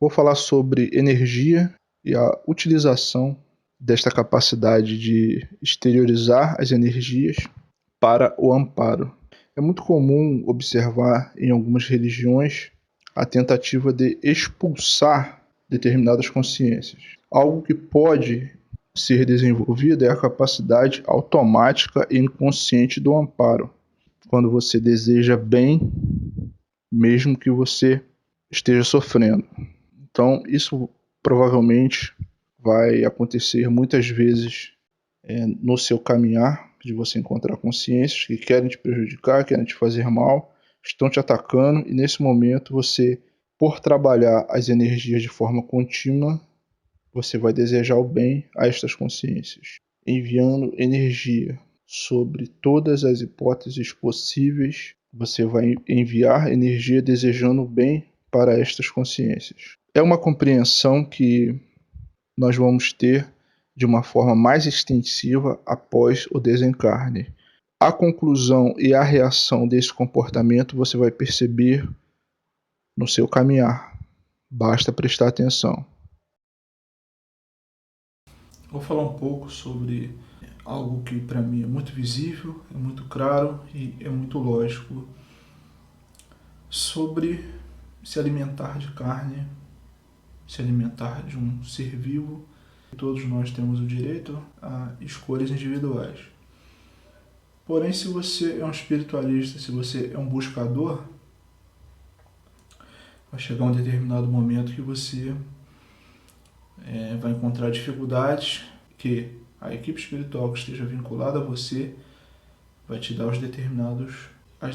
Vou falar sobre energia e a utilização desta capacidade de exteriorizar as energias para o amparo. É muito comum observar em algumas religiões a tentativa de expulsar determinadas consciências. Algo que pode ser desenvolvido é a capacidade automática e inconsciente do amparo. Quando você deseja bem, mesmo que você esteja sofrendo. Então, isso provavelmente vai acontecer muitas vezes no seu caminhar, de você encontrar consciências que querem te prejudicar, querem te fazer mal, estão te atacando, e nesse momento você, por trabalhar as energias de forma contínua, você vai desejar o bem a estas consciências, enviando energia sobre todas as hipóteses possíveis. Você vai enviar energia desejando o bem para estas consciências. É uma compreensão que nós vamos ter de uma forma mais extensiva após o desencarne. A conclusão e a reação desse comportamento você vai perceber no seu caminhar. Basta prestar atenção. Vou falar um pouco sobre algo que para mim é muito visível, é muito claro e é muito lógico, sobre se alimentar de carne, se alimentar de um ser vivo. Todos nós temos o direito a escolhas individuais. Porém, se você é um espiritualista, se você é um buscador, vai chegar um determinado momento que você vai encontrar dificuldades que a equipe espiritual que esteja vinculada a você vai te dar as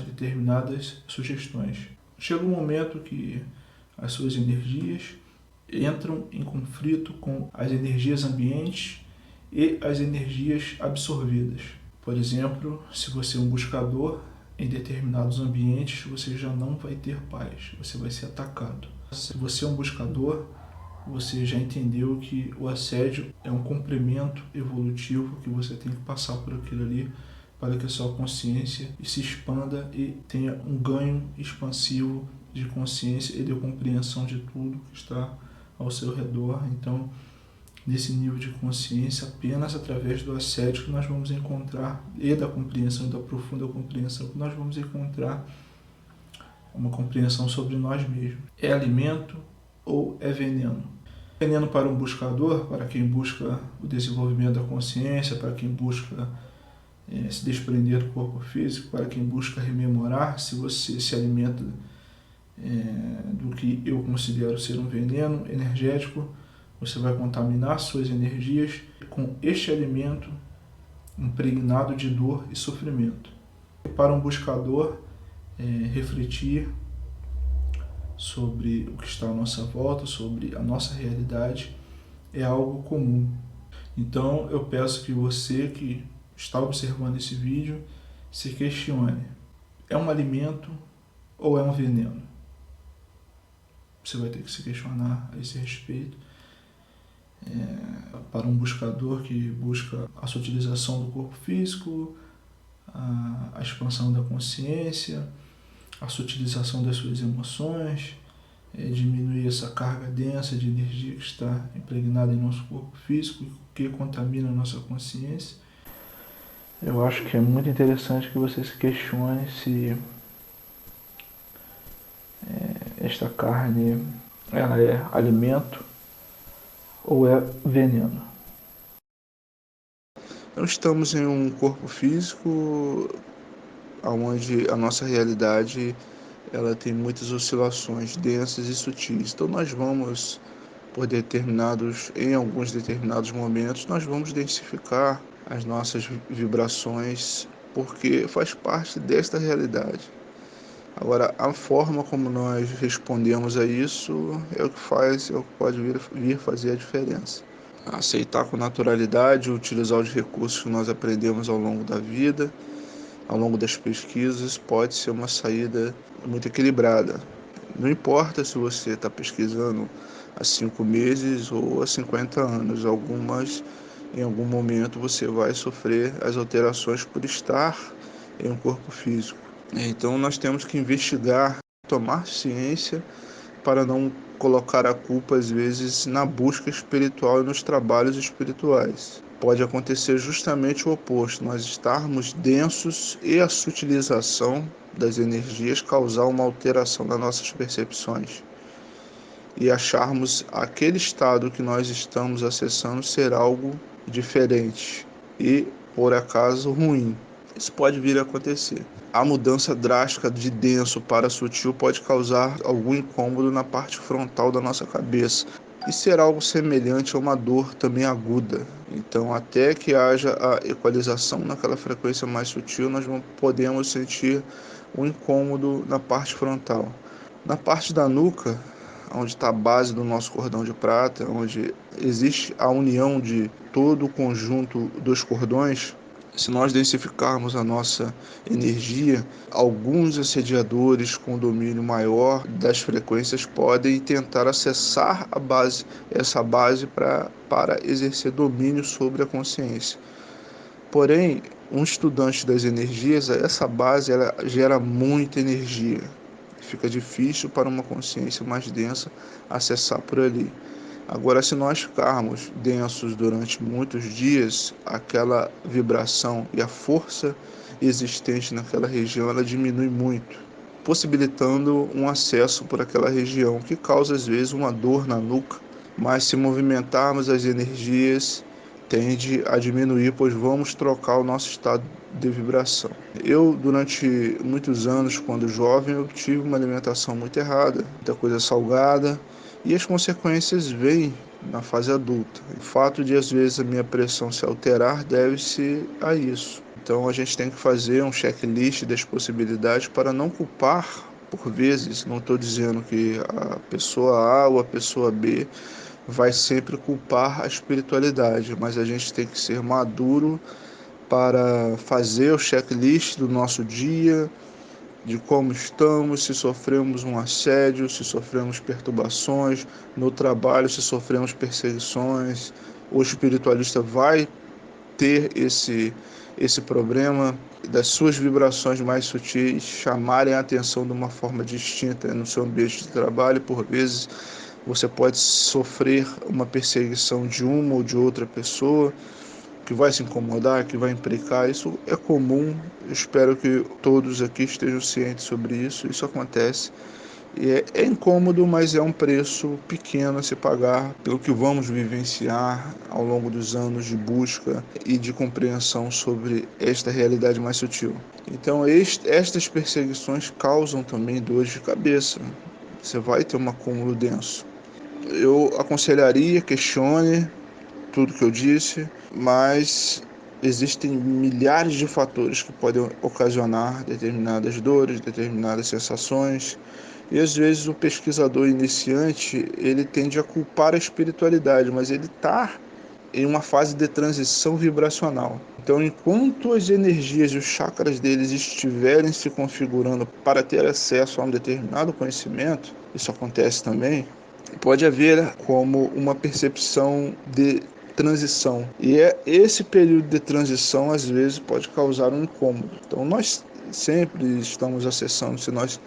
determinadas sugestões. Chega um momento que as suas energias entram em conflito com as energias ambientes e as energias absorvidas. Por exemplo, se você é um buscador, em determinados ambientes você já não vai ter paz, você vai ser atacado. Se você é um buscador, você já entendeu que o assédio é um complemento evolutivo, que você tem que passar por aquilo ali para que a sua consciência se expanda e tenha um ganho expansivo de consciência e de compreensão de tudo que está ao seu redor. Então, nesse nível de consciência, apenas através do assédio que nós vamos encontrar, e da compreensão, e da profunda compreensão, que nós vamos encontrar uma compreensão sobre nós mesmos. É alimento ou é veneno? Veneno para um buscador, para quem busca o desenvolvimento da consciência, para quem busca se desprender do corpo físico, para quem busca rememorar. Se você se alimenta do que eu considero ser um veneno energético, você vai contaminar suas energias com este alimento impregnado de dor e sofrimento. Para um buscador, refletir sobre o que está à nossa volta, sobre a nossa realidade, é algo comum. Então eu peço que você que está observando esse vídeo se questione: é um alimento ou é um veneno? Você vai ter que se questionar a esse respeito. Para um buscador que busca a sutilização do corpo físico, a expansão da consciência, a sutilização das suas emoções, diminuir essa carga densa de energia que está impregnada em nosso corpo físico, que contamina a nossa consciência. Eu acho que é muito interessante que você se questione se esta carne ela é alimento ou é veneno. Nós estamos em um corpo físico onde a nossa realidade ela tem muitas oscilações densas e sutis. Então nós vamos, em alguns determinados momentos, nós vamos densificar as nossas vibrações, porque faz parte desta realidade. Agora, a forma como nós respondemos a isso é o que pode vir fazer a diferença. Aceitar com naturalidade, utilizar os recursos que nós aprendemos ao longo da vida, ao longo das pesquisas, pode ser uma saída muito equilibrada. Não importa se você está pesquisando há 5 meses ou há 50 anos, em algum momento você vai sofrer as alterações por estar em um corpo físico. Então nós temos que investigar, tomar ciência para não colocar a culpa, às vezes, na busca espiritual e nos trabalhos espirituais. Pode acontecer justamente o oposto, nós estarmos densos e a sutilização das energias causar uma alteração nas nossas percepções e acharmos aquele estado que nós estamos acessando ser algo diferente e, por acaso, ruim. Isso pode vir a acontecer. A mudança drástica de denso para sutil pode causar algum incômodo na parte frontal da nossa cabeça e ser algo semelhante a uma dor também aguda. Então, até que haja a equalização naquela frequência mais sutil, nós podemos sentir um incômodo na parte frontal. Na parte da nuca, onde está a base do nosso cordão de prata, onde existe a união de todo o conjunto dos cordões, se nós densificarmos a nossa energia, alguns assediadores com domínio maior das frequências podem tentar acessar essa base para exercer domínio sobre a consciência. Porém, um estudante das energias, essa base ela gera muita energia. Fica difícil para uma consciência mais densa acessar por ali. Agora, se nós ficarmos densos durante muitos dias, aquela vibração e a força existente naquela região, ela diminui muito, possibilitando um acesso por aquela região, que causa às vezes uma dor na nuca, mas se movimentarmos as energias, tende a diminuir, pois vamos trocar o nosso estado de vibração. Eu, durante muitos anos, quando jovem, eu tive uma alimentação muito errada, muita coisa salgada, e as consequências vêm na fase adulta. O fato de, às vezes, a minha pressão se alterar deve-se a isso. Então, a gente tem que fazer um checklist das possibilidades para não culpar, por vezes, não estou dizendo que a pessoa A ou a pessoa B vai sempre culpar a espiritualidade, mas a gente tem que ser maduro para fazer o checklist do nosso dia, de como estamos, se sofremos um assédio, se sofremos perturbações no trabalho, se sofremos perseguições. O espiritualista vai ter esse problema das suas vibrações mais sutis chamarem a atenção de uma forma distinta no seu ambiente de trabalho. Por vezes você pode sofrer uma perseguição de uma ou de outra pessoa que vai se incomodar, que vai implicar. Isso é comum. Eu espero que todos aqui estejam cientes sobre isso. Isso acontece. E é incômodo, mas é um preço pequeno a se pagar pelo que vamos vivenciar ao longo dos anos de busca e de compreensão sobre esta realidade mais sutil. Então, estas perseguições causam também dores de cabeça. Você vai ter um acúmulo denso. Eu aconselharia, questione tudo que eu disse, mas existem milhares de fatores que podem ocasionar determinadas dores, determinadas sensações, e às vezes o pesquisador iniciante ele tende a culpar a espiritualidade, mas ele está em uma fase de transição vibracional. Então, enquanto as energias e os chakras deles estiverem se configurando para ter acesso a um determinado conhecimento, isso acontece também, pode haver como uma percepção de transição. E esse período de transição, às vezes, pode causar um incômodo. Então, nós sempre estamos acessando, se nós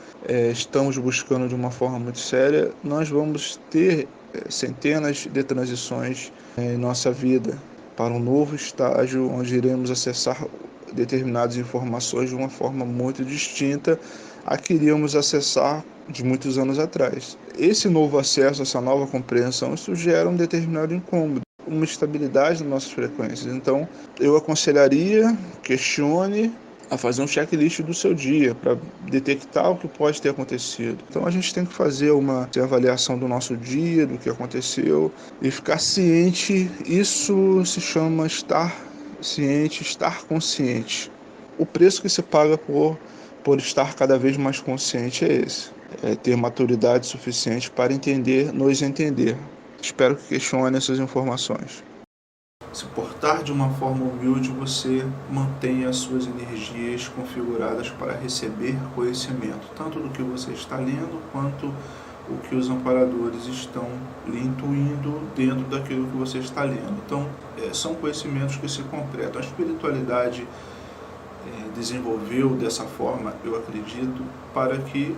estamos buscando de uma forma muito séria, nós vamos ter centenas de transições em nossa vida para um novo estágio, onde iremos acessar determinadas informações de uma forma muito distinta a que iríamos acessar de muitos anos atrás. Esse novo acesso, essa nova compreensão, isso gera um determinado incômodo, uma estabilidade nas nossas frequências. Então, eu aconselharia, questione a fazer um checklist do seu dia para detectar o que pode ter acontecido. Então, a gente tem que fazer uma avaliação do nosso dia, do que aconteceu e ficar ciente. Isso se chama estar ciente, estar consciente. O preço que se paga por estar cada vez mais consciente é esse. É ter maturidade suficiente para nos entender. Espero que questione essas informações. Se portar de uma forma humilde, você mantém as suas energias configuradas para receber conhecimento, tanto do que você está lendo, quanto o que os amparadores estão lhe intuindo dentro daquilo que você está lendo. Então, são conhecimentos que se completam. A espiritualidade desenvolveu dessa forma, eu acredito, para que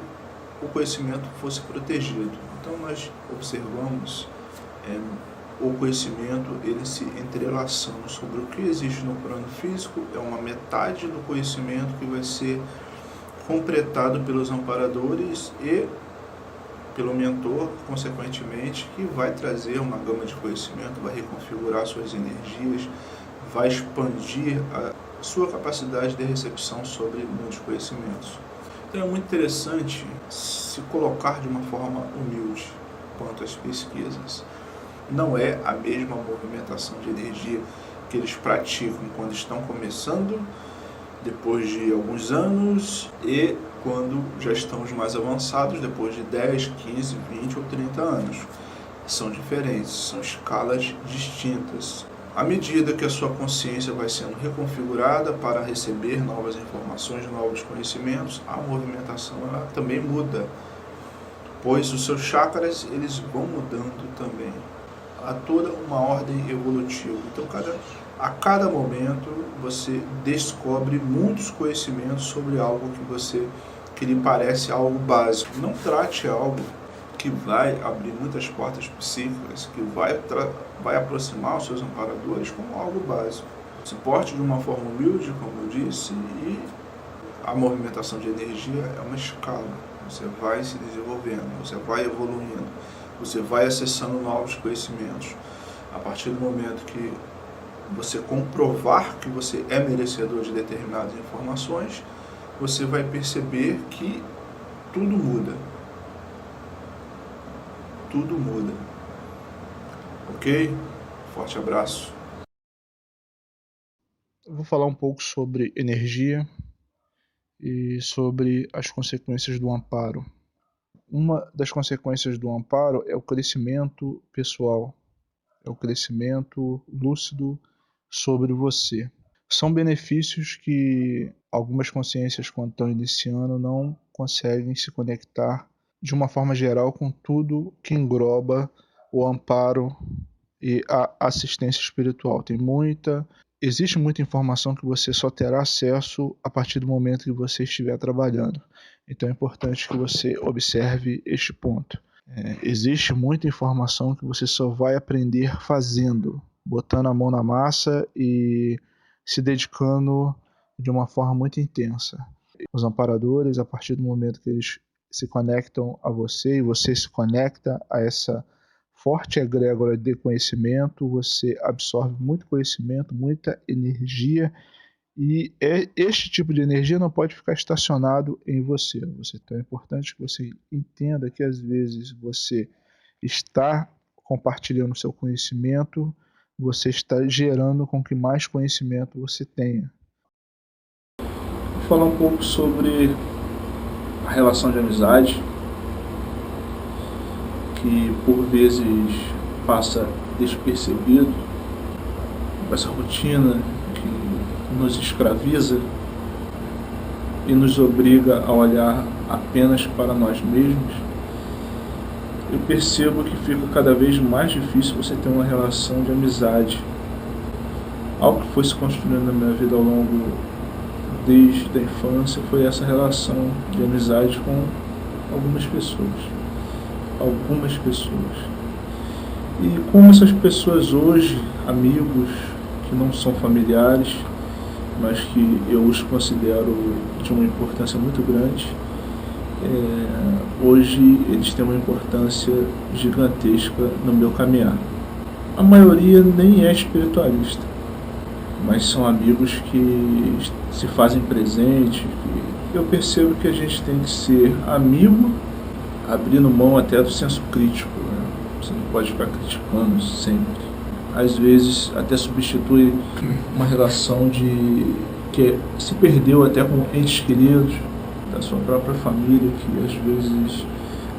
o conhecimento fosse protegido. Então nós observamos o conhecimento ele se entrelaçando sobre o que existe no plano físico, é uma metade do conhecimento que vai ser completado pelos amparadores e pelo mentor, consequentemente, que vai trazer uma gama de conhecimento, vai reconfigurar suas energias, vai expandir a sua capacidade de recepção sobre muitos conhecimentos. Então é muito interessante se colocar de uma forma humilde quanto às pesquisas. Não é a mesma movimentação de energia que eles praticam quando estão começando, depois de alguns anos, e quando já estamos mais avançados, depois de 10, 15, 20 ou 30 anos. São diferentes, são escalas distintas. À medida que a sua consciência vai sendo reconfigurada para receber novas informações, novos conhecimentos, a movimentação ela também muda, pois os seus chakras eles vão mudando também. Há toda uma ordem evolutiva. Então, a cada momento, você descobre muitos conhecimentos sobre algo que lhe parece algo básico. Não trate algo que vai abrir muitas portas psíquicas, que vai aproximar os seus amparadores como algo básico. Se porte de uma forma humilde, como eu disse, e a movimentação de energia é uma escala. Você vai se desenvolvendo, você vai evoluindo, você vai acessando novos conhecimentos. A partir do momento que você comprovar que você é merecedor de determinadas informações, você vai perceber que tudo muda. Tudo muda. Ok? Forte abraço. Eu vou falar um pouco sobre energia e sobre as consequências do amparo. Uma das consequências do amparo é o crescimento pessoal, é o crescimento lúcido sobre você. São benefícios que algumas consciências, quando estão iniciando, não conseguem se conectar de uma forma geral com tudo que engloba o amparo e a assistência espiritual. Existe muita informação que você só terá acesso a partir do momento que você estiver trabalhando. Então é importante que você observe este ponto. Existe muita informação que você só vai aprender fazendo, botando a mão na massa e se dedicando de uma forma muito intensa. Os amparadores, a partir do momento que eles se conectam a você e você se conecta a essa forte egrégora de conhecimento, você absorve muito conhecimento, muita energia, e este tipo de energia não pode ficar estacionado em você. Então é importante que você entenda que às vezes você está compartilhando seu conhecimento, você está gerando com que mais conhecimento você tenha. Vou falar um pouco sobre a relação de amizade, que por vezes passa despercebido, essa rotina que nos escraviza e nos obriga a olhar apenas para nós mesmos. Eu percebo que fica cada vez mais difícil você ter uma relação de amizade. Algo que foi se construindo na minha vida ao longo desde a infância foi essa relação de amizade com algumas pessoas. E como essas pessoas hoje, amigos que não são familiares, mas que eu os considero de uma importância muito grande, hoje eles têm uma importância gigantesca no meu caminhar. A maioria nem é espiritualista, mas são amigos que se fazem presente. Eu percebo que a gente tem que ser amigo, abrindo mão até do senso crítico, né? Você não pode ficar criticando sempre. Às vezes até substitui uma relação que se perdeu até com entes queridos, da sua própria família, que às vezes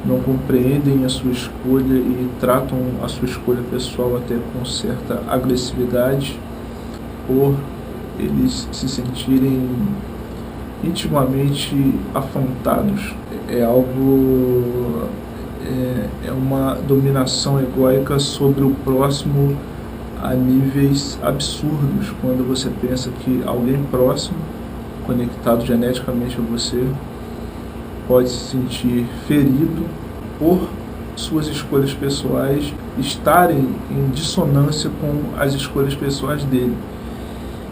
não compreendem a sua escolha e tratam a sua escolha pessoal até com certa agressividade, por eles se sentirem intimamente afrontados. É uma dominação egóica sobre o próximo a níveis absurdos, quando você pensa que alguém próximo, conectado geneticamente a você, pode se sentir ferido por suas escolhas pessoais estarem em dissonância com as escolhas pessoais dele.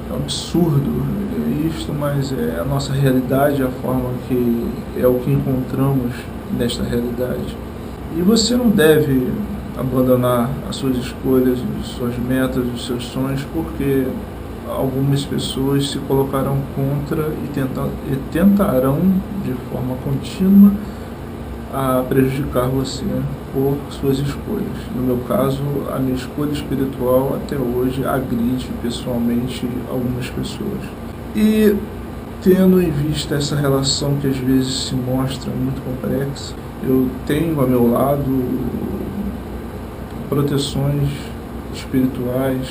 É um absurdo isto, mas é a nossa realidade, a forma que é o que encontramos nesta realidade. E você não deve abandonar as suas escolhas, as suas metas, os seus sonhos, porque algumas pessoas se colocarão contra e tentarão de forma contínua a prejudicar você por suas escolhas. No meu caso, a minha escolha espiritual até hoje agride pessoalmente algumas pessoas. E tendo em vista essa relação que às vezes se mostra muito complexa, eu tenho ao meu lado proteções espirituais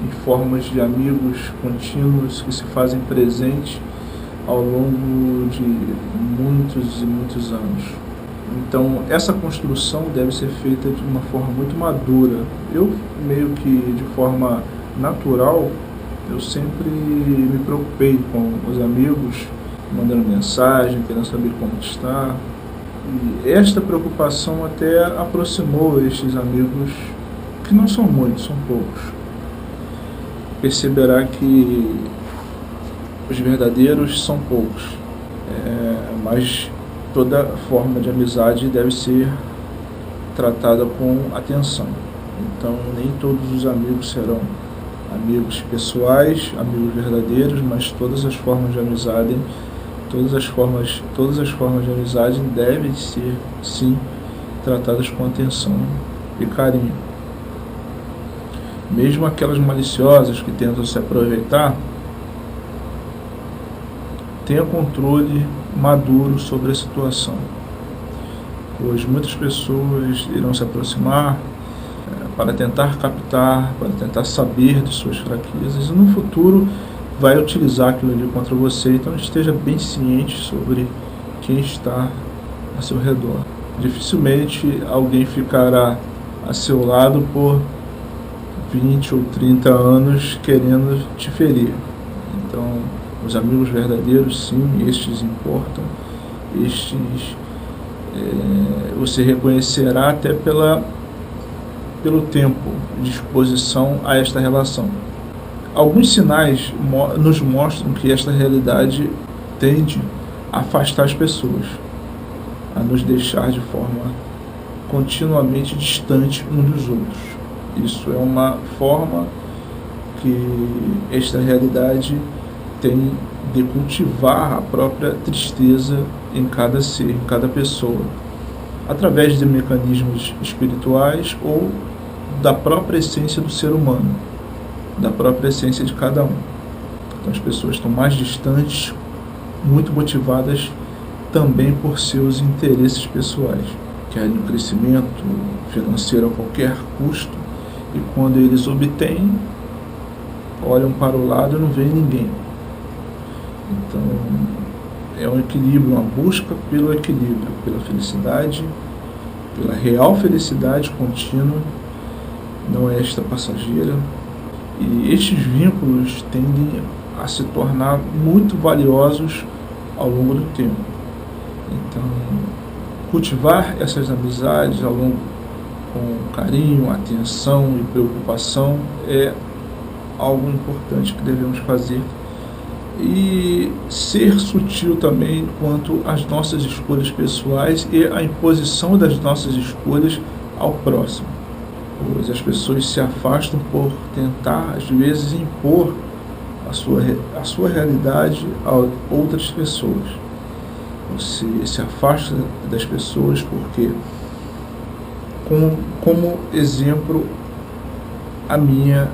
em formas de amigos contínuos que se fazem presentes ao longo de muitos e muitos anos. Então, essa construção deve ser feita de uma forma muito madura. Eu, meio que de forma natural, eu sempre me preocupei com os amigos, mandando mensagem, querendo saber como está. E esta preocupação até aproximou estes amigos, que não são muitos, são poucos. Perceberá que os verdadeiros são poucos, mas toda forma de amizade deve ser tratada com atenção. Então, nem todos os amigos serão amigos pessoais, amigos verdadeiros, mas todas as formas de amizade, todas as formas de amizade devem ser, sim, tratadas com atenção e carinho. Mesmo aquelas maliciosas que tentam se aproveitar, tenha controle maduro sobre a situação, pois muitas pessoas irão se aproximar para tentar captar, para tentar saber de suas fraquezas e no futuro vai utilizar aquilo ali contra você. Então esteja bem ciente sobre quem está a seu redor. Dificilmente alguém ficará a seu lado por 20 ou 30 anos querendo te ferir. Então, os amigos verdadeiros, sim, estes importam. Estes você reconhecerá até pelo tempo de exposição a esta relação. Alguns sinais nos mostram que esta realidade tende a afastar as pessoas, a nos deixar de forma continuamente distante uns dos outros. Isso é uma forma que esta realidade tem de cultivar a própria tristeza em cada ser, em cada pessoa, através de mecanismos espirituais ou da própria essência do ser humano, da própria essência de cada um. Então as pessoas estão mais distantes, muito motivadas também por seus interesses pessoais, querem um crescimento financeiro a qualquer custo, e quando eles obtêm, olham para o lado e não veem ninguém. Então é um equilíbrio, uma busca pelo equilíbrio, pela felicidade, pela real felicidade contínua, não é esta passageira. E estes vínculos tendem a se tornar muito valiosos ao longo do tempo. Então, cultivar essas amizades ao longo com carinho, atenção e preocupação é algo importante que devemos fazer. E ser sutil também quanto às nossas escolhas pessoais e a imposição das nossas escolhas ao próximo. Pois as pessoas se afastam por tentar, às vezes, impor a sua realidade a outras pessoas. Você se afasta das pessoas porque, como exemplo, a minha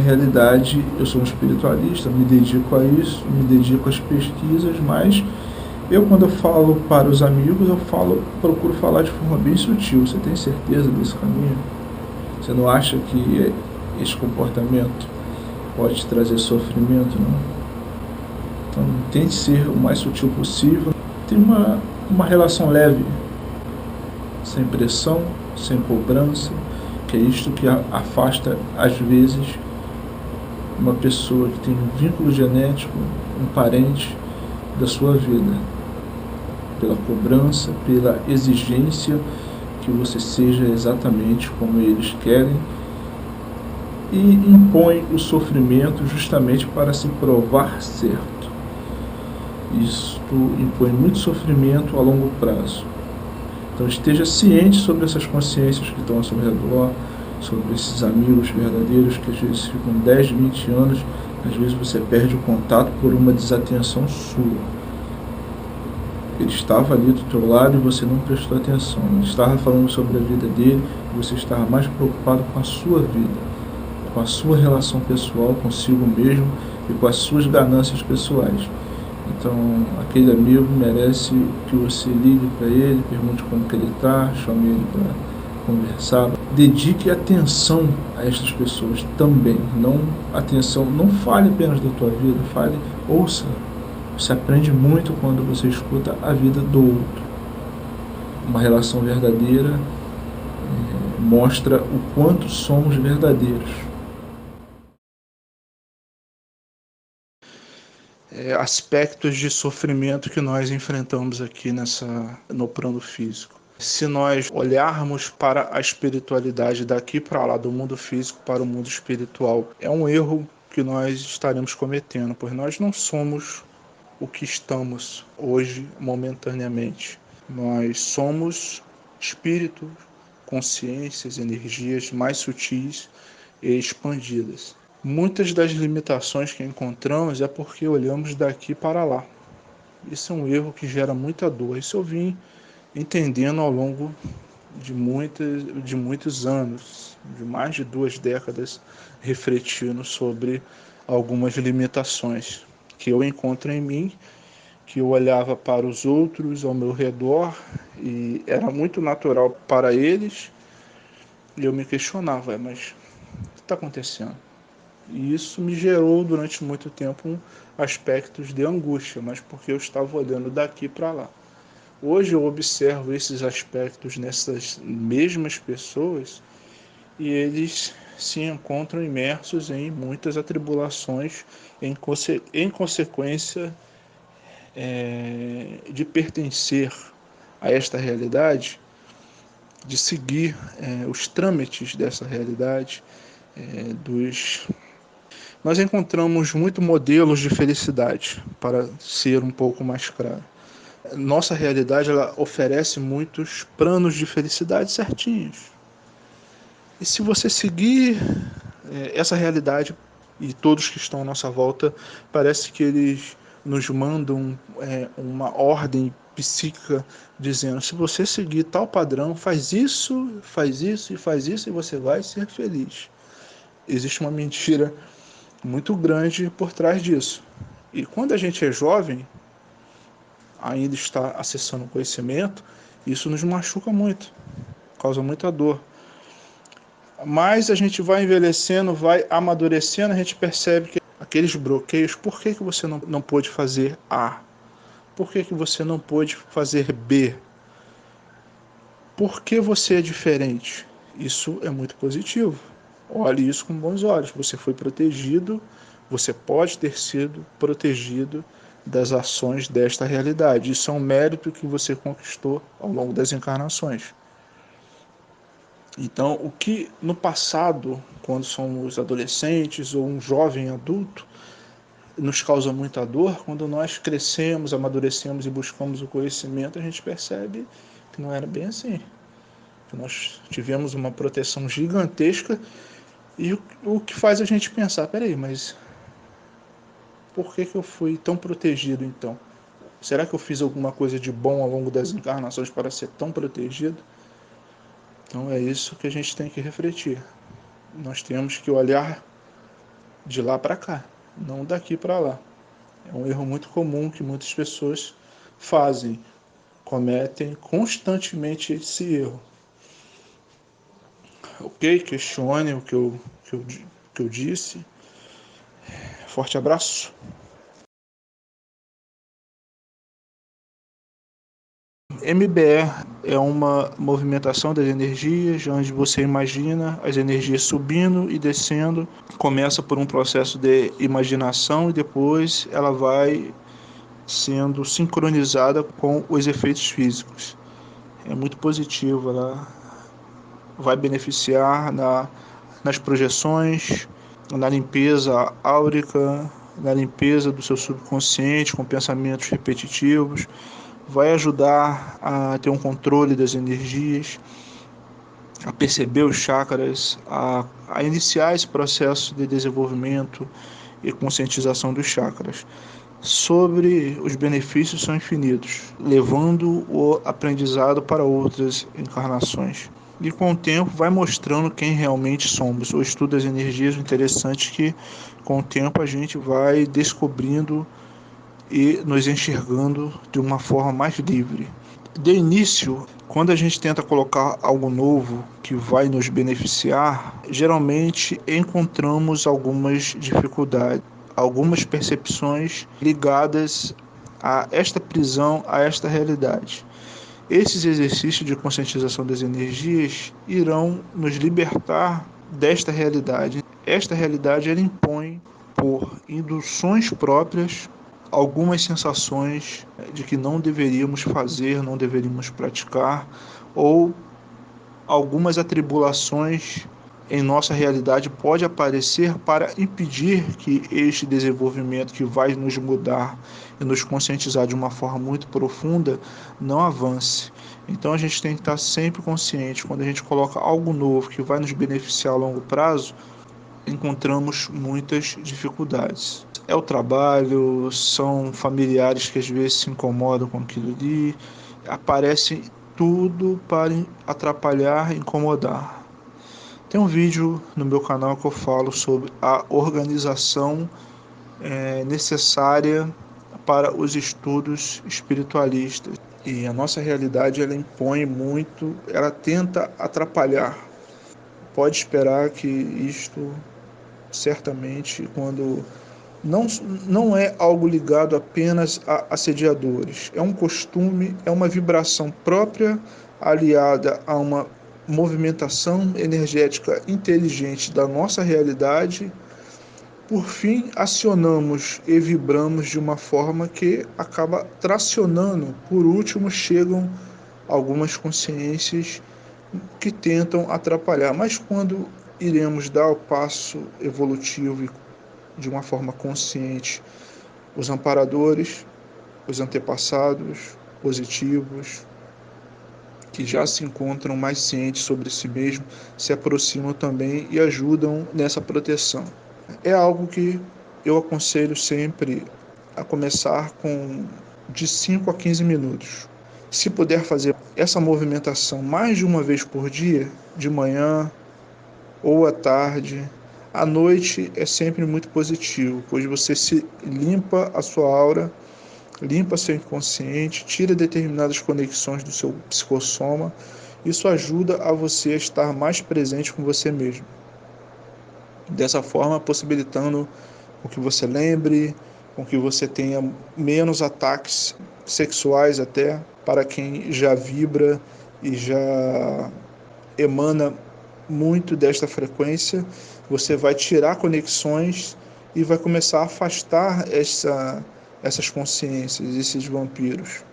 realidade, eu sou um espiritualista, me dedico a isso, me dedico às pesquisas, mas quando eu falo para os amigos, procuro falar de forma bem sutil. Você tem certeza desse caminho? Você não acha que esse comportamento pode te trazer sofrimento, não? Então, tente ser o mais sutil possível. Tem uma relação leve, sem pressão, sem cobrança, que é isto que afasta, às vezes, uma pessoa que tem um vínculo genético, um parente da sua vida, pela cobrança, pela exigência que você seja exatamente como eles querem e impõe o sofrimento justamente para se provar certo. Isto impõe muito sofrimento a longo prazo. Então esteja ciente sobre essas consciências que estão ao seu redor, sobre esses amigos verdadeiros que às vezes ficam 10, 20 anos, às vezes você perde o contato por uma desatenção sua. Ele estava ali do teu lado e você não prestou atenção. Ele estava falando sobre a vida dele e você estava mais preocupado com a sua vida, com a sua relação pessoal consigo mesmo e com as suas ganâncias pessoais. Então, aquele amigo merece que você ligue para ele, pergunte como que ele está, chame ele para conversar. Dedique atenção a estas pessoas também. Não fale apenas da tua vida, ouça. Você aprende muito quando você escuta a vida do outro. Uma relação verdadeira mostra o quanto somos verdadeiros. Aspectos de sofrimento que nós enfrentamos aqui no plano físico. Se nós olharmos para a espiritualidade daqui para lá, do mundo físico para o mundo espiritual, é um erro que nós estaremos cometendo, pois nós não somos o que estamos hoje momentaneamente. Nós somos espíritos, consciências, energias mais sutis e expandidas. Muitas das limitações que encontramos é porque olhamos daqui para lá. Isso é um erro que gera muita dor. Isso eu vim entendendo ao longo de muitos anos, de mais de 2 décadas, refletindo sobre algumas limitações que eu encontro em mim, que eu olhava para os outros ao meu redor e era muito natural para eles, e eu me questionava, mas o que está acontecendo? E isso me gerou durante muito tempo aspectos de angústia, mas porque eu estava olhando daqui para lá. Hoje eu observo esses aspectos nessas mesmas pessoas e eles se encontram imersos em muitas atribulações em consequência de pertencer a esta realidade, de seguir os trâmites dessa realidade, Nós encontramos muitos modelos de felicidade, para ser um pouco mais claro. Nossa realidade ela oferece muitos planos de felicidade certinhos. E se você seguir essa realidade, e todos que estão à nossa volta, parece que eles nos mandam uma ordem psíquica dizendo: se você seguir tal padrão, faz isso e você vai ser feliz. Existe uma mentira muito grande por trás disso. E quando a gente é jovem, ainda está acessando o conhecimento, isso nos machuca muito, causa muita dor. Mas a gente vai envelhecendo, vai amadurecendo, a gente percebe que aqueles bloqueios, por que você não pôde fazer A? Por que você não pôde fazer B? Por que você é diferente? Isso é muito positivo. Olhe isso com bons olhos. Você foi protegido, você pode ter sido protegido das ações desta realidade. Isso é um mérito que você conquistou ao longo das encarnações. Então, o que no passado, quando somos adolescentes ou um jovem adulto, nos causa muita dor, quando nós crescemos, amadurecemos e buscamos o conhecimento, a gente percebe que não era bem assim. Que nós tivemos uma proteção gigantesca e o que faz a gente pensar, peraí, mas por que eu fui tão protegido então? Será que eu fiz alguma coisa de bom ao longo das encarnações para ser tão protegido? Então é isso que a gente tem que refletir. Nós temos que olhar de lá para cá, não daqui para lá. É um erro muito comum que muitas pessoas fazem, cometem constantemente esse erro. Ok? Questione o que eu disse. Forte abraço. MBE é uma movimentação das energias, onde você imagina as energias subindo e descendo. Começa por um processo de imaginação e depois ela vai sendo sincronizada com os efeitos físicos. é muito positiva, ela vai beneficiar nas projeções, na limpeza áurica, na limpeza do seu subconsciente com pensamentos repetitivos, vai ajudar a ter um controle das energias, a perceber os chakras, a iniciar esse processo de desenvolvimento e conscientização dos chakras. Sobre os benefícios são infinitos, levando o aprendizado para outras encarnações. E com o tempo vai mostrando quem realmente somos. O estudo das energias, o interessante é que com o tempo a gente vai descobrindo e nos enxergando de uma forma mais livre. De início, quando a gente tenta colocar algo novo que vai nos beneficiar, geralmente encontramos algumas dificuldades, algumas percepções ligadas a esta prisão, a esta realidade. Esses exercícios de conscientização das energias irão nos libertar desta realidade. Esta realidade ela impõe, por induções próprias, algumas sensações de que não deveríamos fazer, não deveríamos praticar, ou algumas atribulações em nossa realidade pode aparecer para impedir que este desenvolvimento que vai nos mudar e nos conscientizar de uma forma muito profunda não avance. Então a gente tem que estar sempre consciente. Quando a gente coloca algo novo que vai nos beneficiar a longo prazo, encontramos muitas dificuldades. É o trabalho, são familiares que às vezes se incomodam com aquilo ali, aparece tudo para atrapalhar, incomodar. Tem um vídeo no meu canal que eu falo sobre a organização necessária para os estudos espiritualistas. E a nossa realidade ela impõe muito, ela tenta atrapalhar. Pode esperar que isto certamente, quando não é algo ligado apenas a assediadores, é um costume, é uma vibração própria aliada a uma movimentação energética inteligente da nossa realidade. Por fim, acionamos e vibramos de uma forma que acaba tracionando. Por último, chegam algumas consciências que tentam atrapalhar, mas quando iremos dar o passo evolutivo de uma forma consciente, os amparadores, os antepassados positivos, que já se encontram mais cientes sobre si mesmos, se aproximam também e ajudam nessa proteção. É algo que eu aconselho sempre a começar com de 5 a 15 minutos. Se puder fazer essa movimentação mais de uma vez por dia, de manhã ou à tarde, à noite é sempre muito positivo, pois você se limpa a sua aura, limpa seu inconsciente, tira determinadas conexões do seu psicossoma. Isso ajuda a você a estar mais presente com você mesmo. Dessa forma, possibilitando com que você lembre, com que você tenha menos ataques sexuais até, para quem já vibra e já emana muito desta frequência, você vai tirar conexões e vai começar a afastar essas consciências, esses vampiros.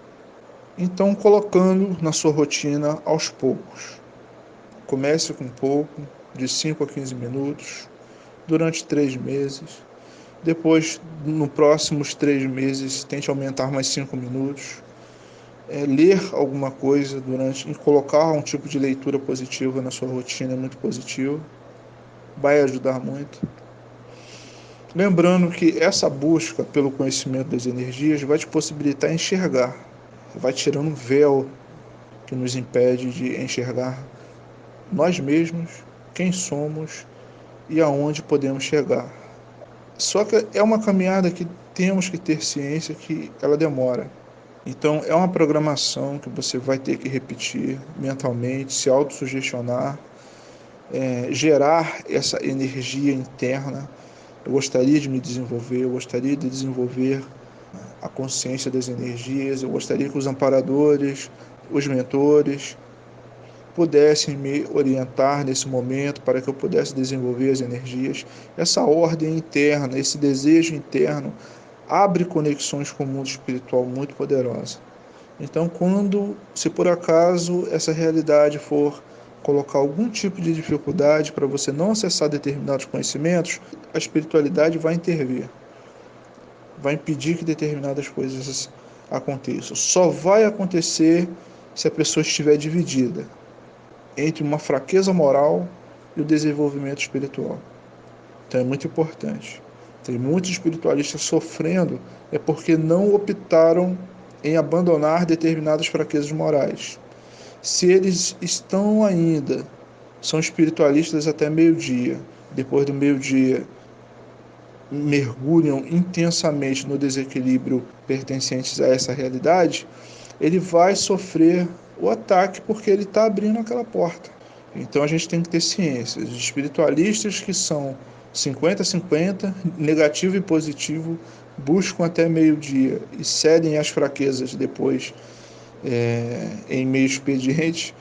Então, colocando na sua rotina aos poucos. Comece com pouco, de 5 a 15 minutos, durante 3 meses. Depois, nos próximos 3 meses, tente aumentar mais 5 minutos. Ler alguma coisa e colocar um tipo de leitura positiva na sua rotina é muito positivo. Vai ajudar muito. Lembrando que essa busca pelo conhecimento das energias vai te possibilitar enxergar. Vai tirando um véu que nos impede de enxergar nós mesmos, quem somos e aonde podemos chegar. Só que é uma caminhada que temos que ter ciência que ela demora. Então é uma programação que você vai ter que repetir mentalmente, se autossugestionar, gerar essa energia interna. Eu gostaria de me desenvolver, eu gostaria de desenvolver a consciência das energias, eu gostaria que os amparadores, os mentores, pudessem me orientar nesse momento para que eu pudesse desenvolver as energias. Essa ordem interna, esse desejo interno, abre conexões com o mundo espiritual muito poderosa. Então, se por acaso essa realidade for colocar algum tipo de dificuldade para você não acessar determinados conhecimentos, a espiritualidade vai intervir, vai impedir que determinadas coisas aconteçam. Só vai acontecer se a pessoa estiver dividida entre uma fraqueza moral e o desenvolvimento espiritual. Então é muito importante. Tem muitos espiritualistas sofrendo porque não optaram em abandonar determinadas fraquezas morais. Se eles são espiritualistas até meio-dia, depois do meio-dia mergulham intensamente no desequilíbrio pertencentes a essa realidade, ele vai sofrer o ataque porque ele está abrindo aquela porta. Então a gente tem que ter ciência. Os espiritualistas que são 50-50, negativo e positivo, buscam até meio-dia e cedem às fraquezas depois em meio expediente,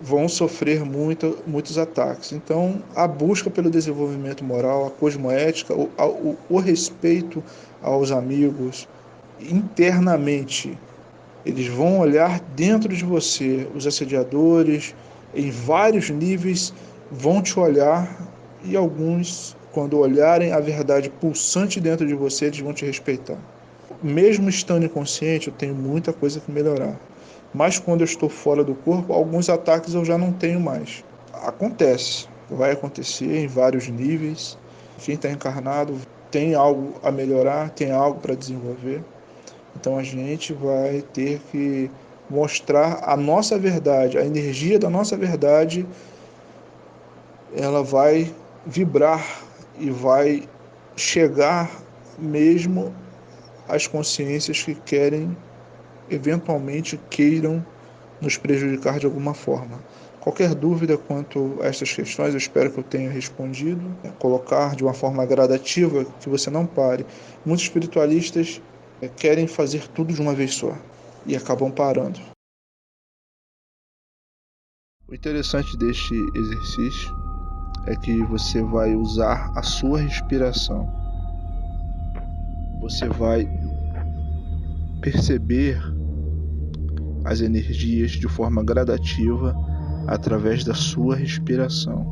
vão sofrer muitos ataques. Então, a busca pelo desenvolvimento moral, a cosmoética, o respeito aos amigos, internamente, eles vão olhar dentro de você, os assediadores, em vários níveis, vão te olhar e alguns, quando olharem a verdade pulsante dentro de você, eles vão te respeitar. Mesmo estando inconsciente, eu tenho muita coisa que melhorar. Mas quando eu estou fora do corpo, alguns ataques eu já não tenho mais. Acontece, vai acontecer em vários níveis. Quem está encarnado tem algo a melhorar, tem algo para desenvolver. Então a gente vai ter que mostrar a nossa verdade, a energia da nossa verdade, ela vai vibrar e vai chegar mesmo às consciências que eventualmente queiram nos prejudicar de alguma forma. Qualquer dúvida quanto a estas questões, eu espero que eu tenha respondido. Colocar de uma forma gradativa, que você não pare. Muitos espiritualistas querem fazer tudo de uma vez só e acabam parando. O interessante deste exercício é que você vai usar a sua respiração. Você vai perceber as energias de forma gradativa através da sua respiração.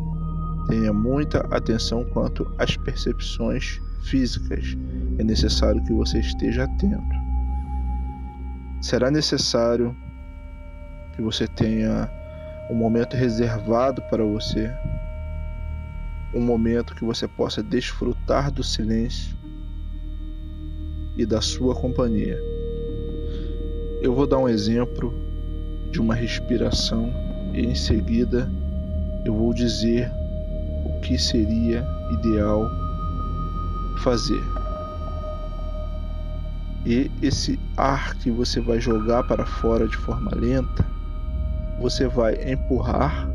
Tenha muita atenção quanto às percepções físicas. É necessário que você esteja atento. Será necessário que você tenha um momento reservado para você, um momento que você possa desfrutar do silêncio e da sua companhia. Eu vou dar um exemplo de uma respiração e em seguida eu vou dizer o que seria ideal fazer. E esse ar que você vai jogar para fora de forma lenta, você vai empurrar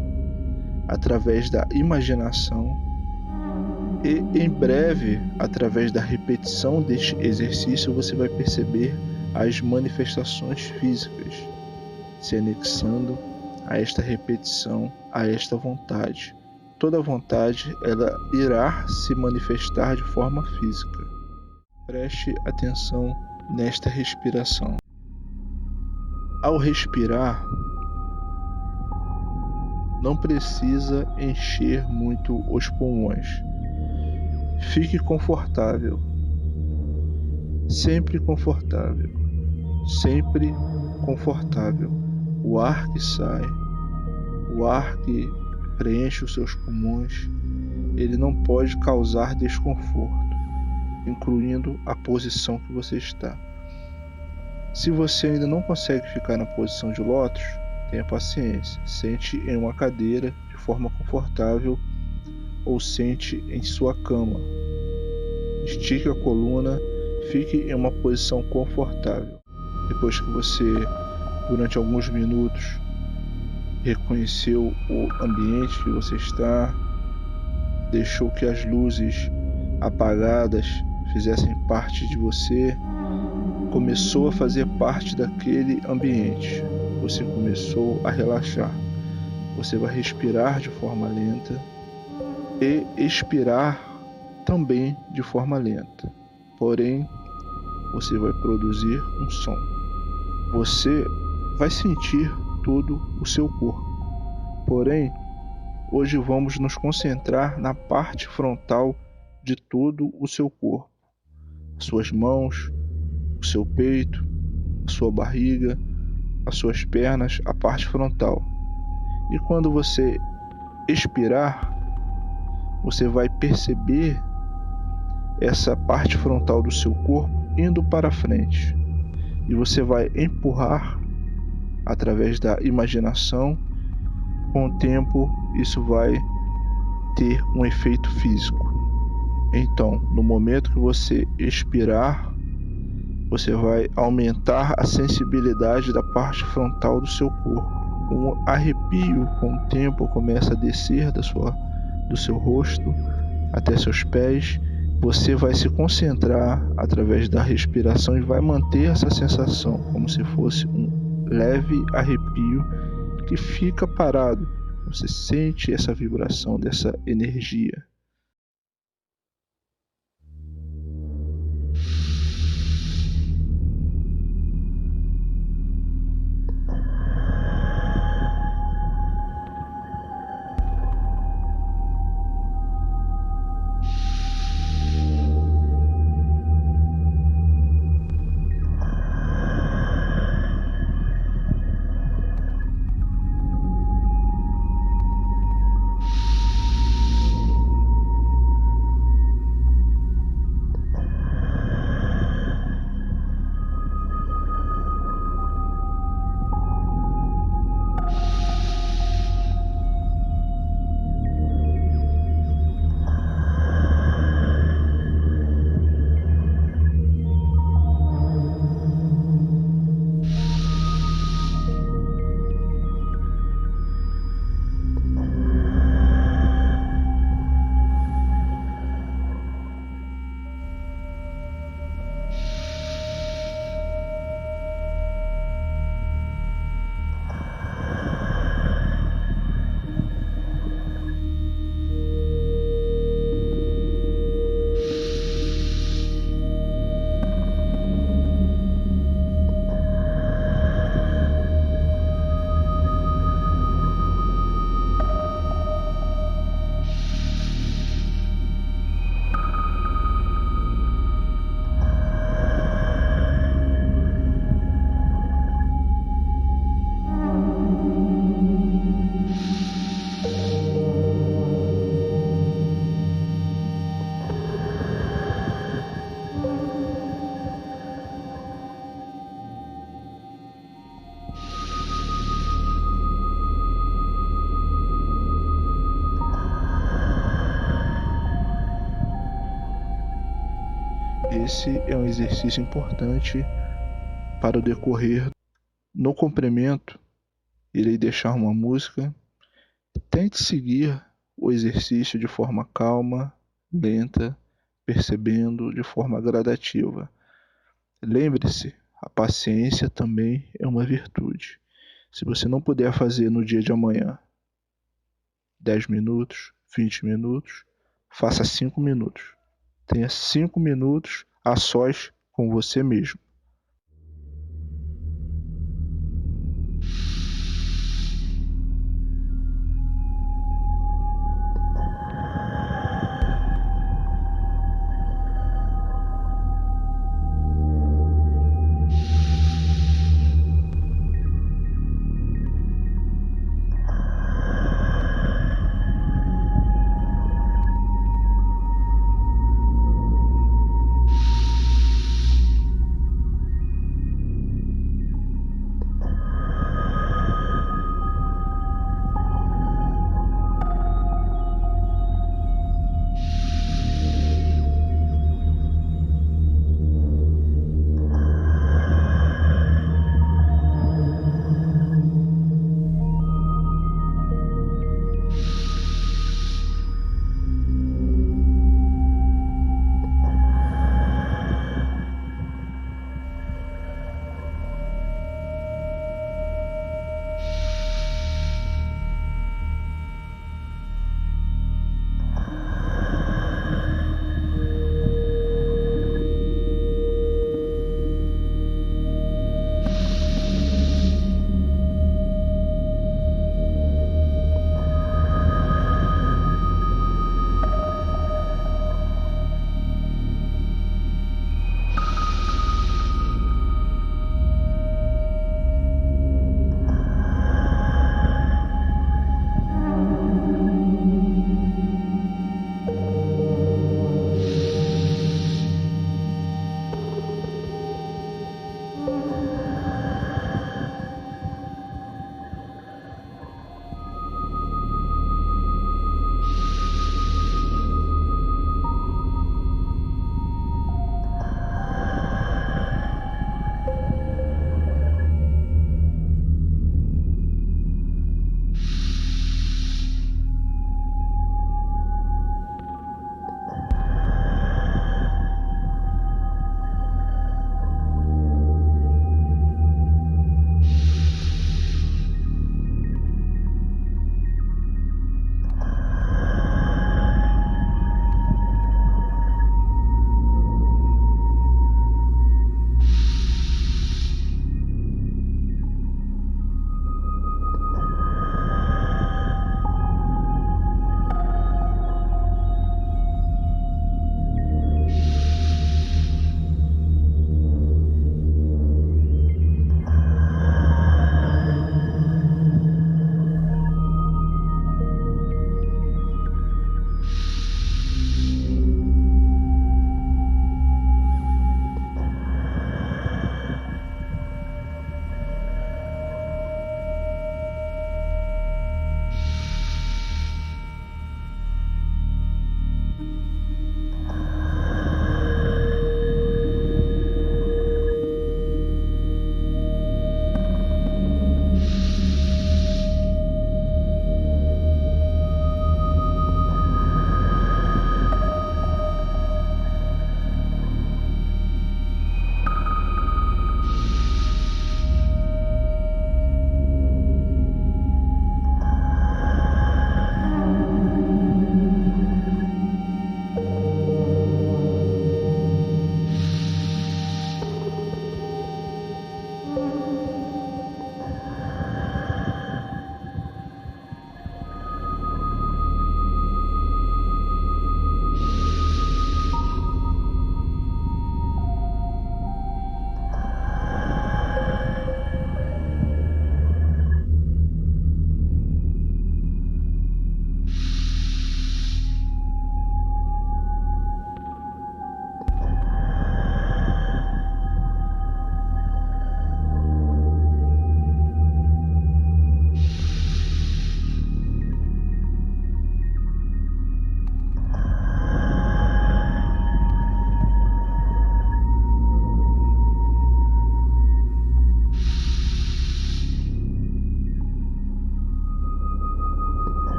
através da imaginação e em breve, através da repetição deste exercício, você vai perceber as manifestações físicas se anexando a esta repetição, a esta vontade. Toda vontade, ela irá se manifestar de forma física. Preste atenção nesta respiração. Ao respirar, não precisa encher muito os pulmões. Fique confortável. Sempre confortável. Sempre confortável. O ar que sai, o ar que preenche os seus pulmões, ele não pode causar desconforto, incluindo a posição que você está. Se você ainda não consegue ficar na posição de lótus, tenha paciência. Sente em uma cadeira de forma confortável ou sente em sua cama. Estique a coluna, fique em uma posição confortável. Depois que você, durante alguns minutos, reconheceu o ambiente que você está, deixou que as luzes apagadas fizessem parte de você, começou a fazer parte daquele ambiente. Você começou a relaxar. Você vai respirar de forma lenta e expirar também de forma lenta. Porém, você vai produzir um som. você vai sentir todo o seu corpo. Porém, hoje vamos nos concentrar na parte frontal de todo o seu corpo. Suas mãos, o seu peito, a sua barriga, as suas pernas, a parte frontal. E quando você expirar, você vai perceber essa parte frontal do seu corpo indo para frente. E você vai empurrar através da imaginação. Com o tempo, isso vai ter um efeito físico. Então, no momento que você expirar, você vai aumentar a sensibilidade da parte frontal do seu corpo. Um arrepio com o tempo começa a descer do seu rosto até seus pés. Você vai se concentrar através da respiração e vai manter essa sensação como se fosse um leve arrepio que fica parado. Você sente essa vibração dessa energia. Esse é um exercício importante para o decorrer. No complemento, irei deixar uma música. Tente seguir o exercício de forma calma, lenta, percebendo de forma gradativa. Lembre-se, a paciência também é uma virtude. Se você não puder fazer no dia de amanhã 10 minutos, 20 minutos, faça 5 minutos. Tenha 5 minutos a sós com você mesmo.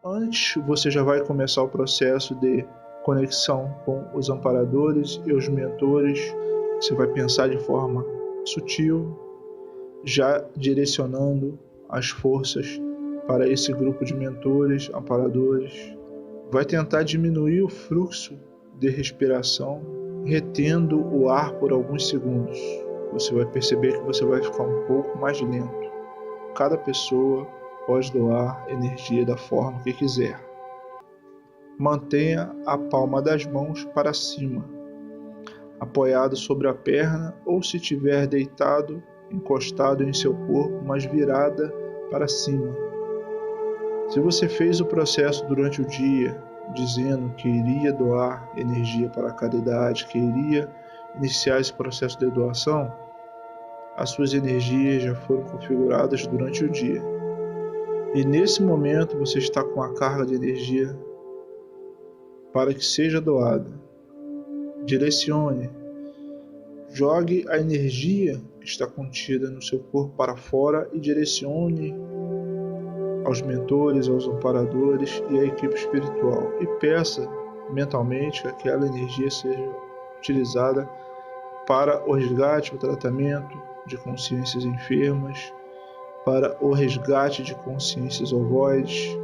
Antes, você já vai começar o processo de conexão com os amparadores e os mentores. Você vai pensar de forma sutil, já direcionando as forças para esse grupo de mentores, amparadores. Vai tentar diminuir o fluxo de respiração, retendo o ar por alguns segundos. Você vai perceber que você vai ficar um pouco mais lento. Cada pessoa pode doar energia da forma que quiser. Mantenha a palma das mãos para cima, apoiado sobre a perna, ou se estiver deitado, encostado em seu corpo, mas virada para cima. Se você fez o processo durante o dia, dizendo que iria doar energia para a caridade, que iria iniciar esse processo de doação, as suas energias já foram configuradas durante o dia. E nesse momento você está com a carga de energia para que seja doada. Direcione, jogue a energia que está contida no seu corpo para fora e direcione aos mentores, aos amparadores e à equipe espiritual. E peça mentalmente que aquela energia seja utilizada para o resgate, o tratamento de consciências enfermas, para o resgate de consciências ovoides.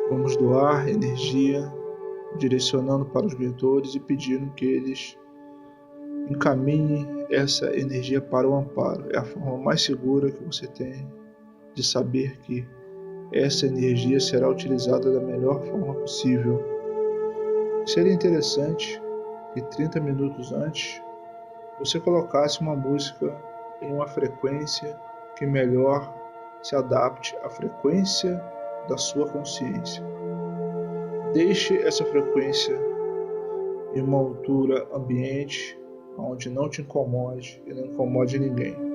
Vamos doar energia, direcionando para os mentores e pedindo que eles encaminhem essa energia para o amparo. É a forma mais segura que você tem de saber que essa energia será utilizada da melhor forma possível. Seria interessante que 30 minutos antes você colocasse uma música em uma frequência que melhor se adapte à frequência da sua consciência. Deixe essa frequência em uma altura ambiente onde não te incomode e não incomode ninguém.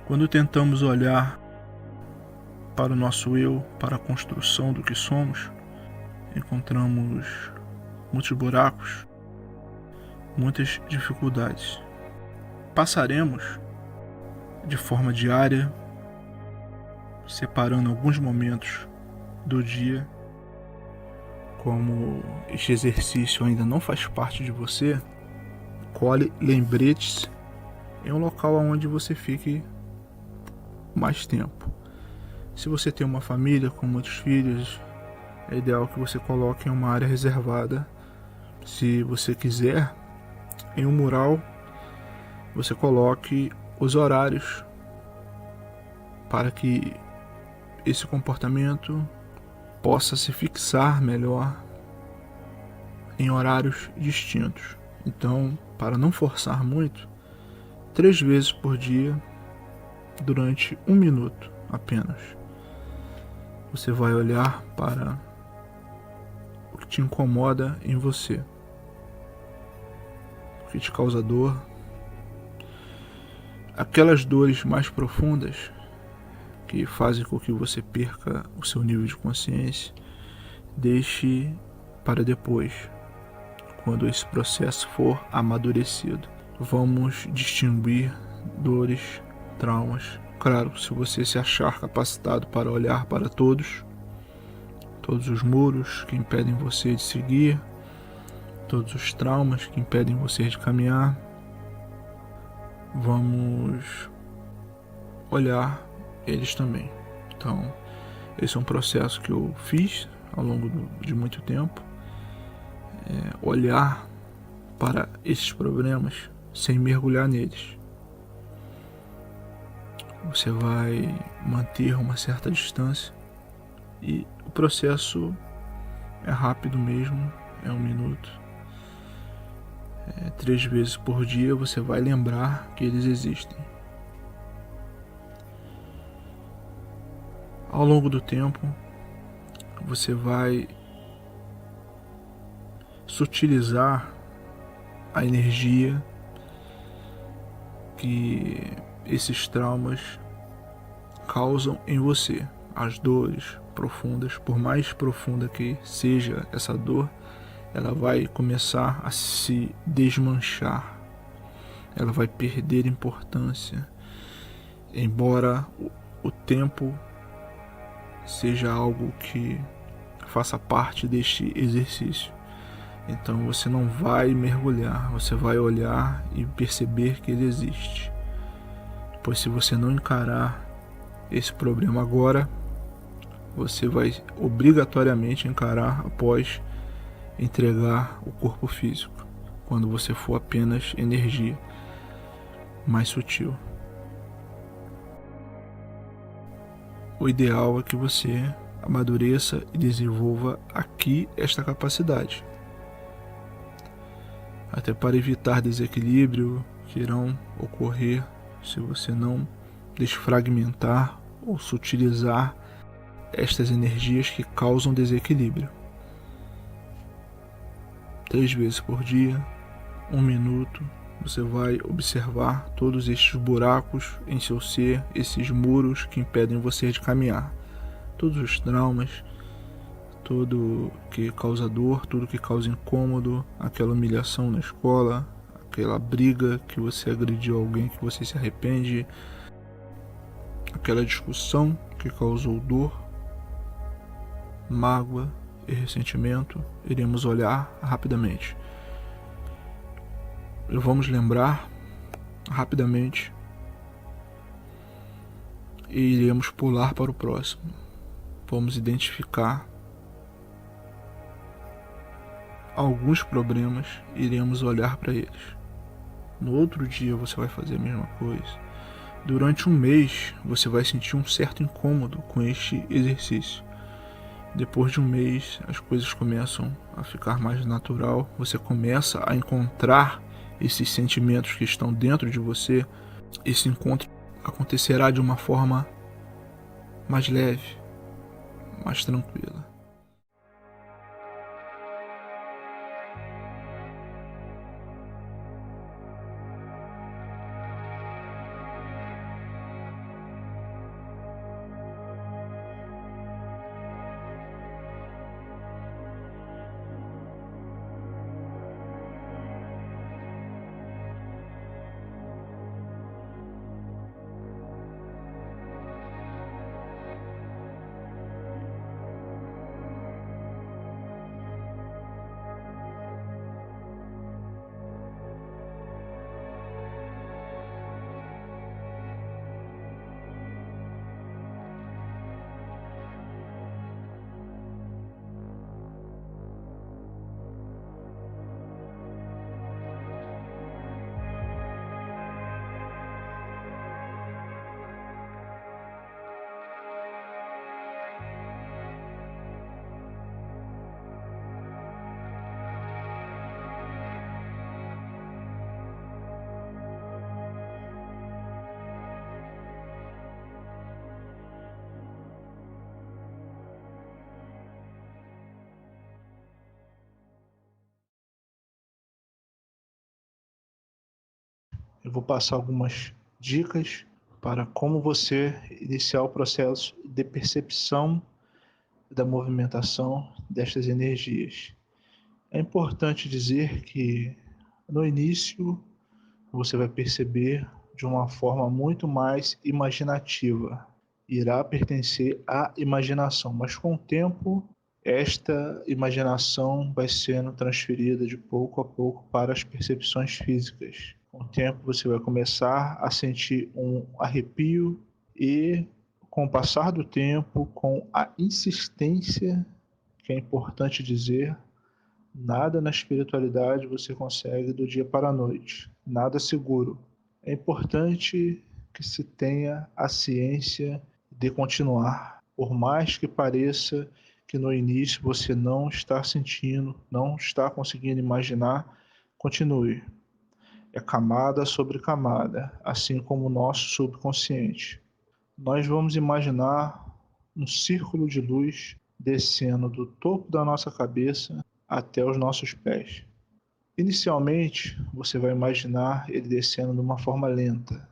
Quando tentamos olhar para o nosso eu, para a construção do que somos, encontramos muitos buracos, muitas dificuldades. Passaremos de forma diária, separando alguns momentos do dia. Como este exercício ainda não faz parte de você, cole lembretes em um local onde você fique mais tempo. Se você tem uma família com muitos filhos, é ideal que você coloque em uma área reservada. Se você quiser, em um mural, você coloque os horários para que esse comportamento possa se fixar melhor em horários distintos. Então, para não forçar muito, 3 vezes por dia, durante 1 minuto apenas, você vai olhar para o que te incomoda em você, o que te causa dor, aquelas dores mais profundas que fazem com que você perca o seu nível de consciência, deixe para depois, quando esse processo for amadurecido. Vamos distinguir dores, traumas. Claro, se você se achar capacitado para olhar para todos os muros que impedem você de seguir, todos os traumas que impedem você de caminhar, vamos olhar eles também. Então, esse é um processo que eu fiz ao longo de muito tempo. Olhar para esses problemas sem mergulhar neles. Você vai manter uma certa distância e o processo é rápido mesmo, é 1 minuto. 3 vezes por dia você vai lembrar que eles existem. Ao longo do tempo, você vai sutilizar a energia que esses traumas causam em você. As dores profundas, por mais profunda que seja essa dor, ela vai começar a se desmanchar. Ela vai perder importância. Embora o tempo seja algo que faça parte deste exercício. Então você não vai mergulhar, você vai olhar e perceber que ele existe. Pois se você não encarar esse problema agora, você vai obrigatoriamente encarar após entregar o corpo físico, quando você for apenas energia mais sutil. O ideal é que você amadureça e desenvolva aqui esta capacidade, até para evitar desequilíbrio que irão ocorrer se você não desfragmentar ou sutilizar estas energias que causam desequilíbrio. 3 vezes por dia, 1 minuto, você vai observar todos estes buracos em seu ser, esses muros que impedem você de caminhar. Todos os traumas, tudo que causa dor, tudo que causa incômodo, aquela humilhação na escola, aquela briga que você agrediu alguém que você se arrepende, aquela discussão que causou dor, mágoa e ressentimento, iremos olhar rapidamente. E vamos lembrar rapidamente e iremos pular para o próximo. Vamos identificar alguns problemas e iremos olhar para eles. No outro dia você vai fazer a mesma coisa. Durante 1 mês você vai sentir um certo incômodo com este exercício. Depois de 1 mês as coisas começam a ficar mais natural. Você começa a encontrar esses sentimentos que estão dentro de você. Esse encontro acontecerá de uma forma mais leve, mais tranquila. Eu vou passar algumas dicas para como você iniciar o processo de percepção da movimentação destas energias. É importante dizer que no início você vai perceber de uma forma muito mais imaginativa. Irá pertencer à imaginação, mas com o tempo esta imaginação vai sendo transferida de pouco a pouco para as percepções físicas. Com o tempo você vai começar a sentir um arrepio e, com o passar do tempo, com a insistência, que é importante dizer, nada na espiritualidade você consegue do dia para a noite, nada seguro. É importante que se tenha a ciência de continuar, por mais que pareça que no início você não está sentindo, não está conseguindo imaginar, continue. É camada sobre camada, assim como o nosso subconsciente. Nós vamos imaginar um círculo de luz descendo do topo da nossa cabeça até os nossos pés. Inicialmente, você vai imaginar ele descendo de uma forma lenta.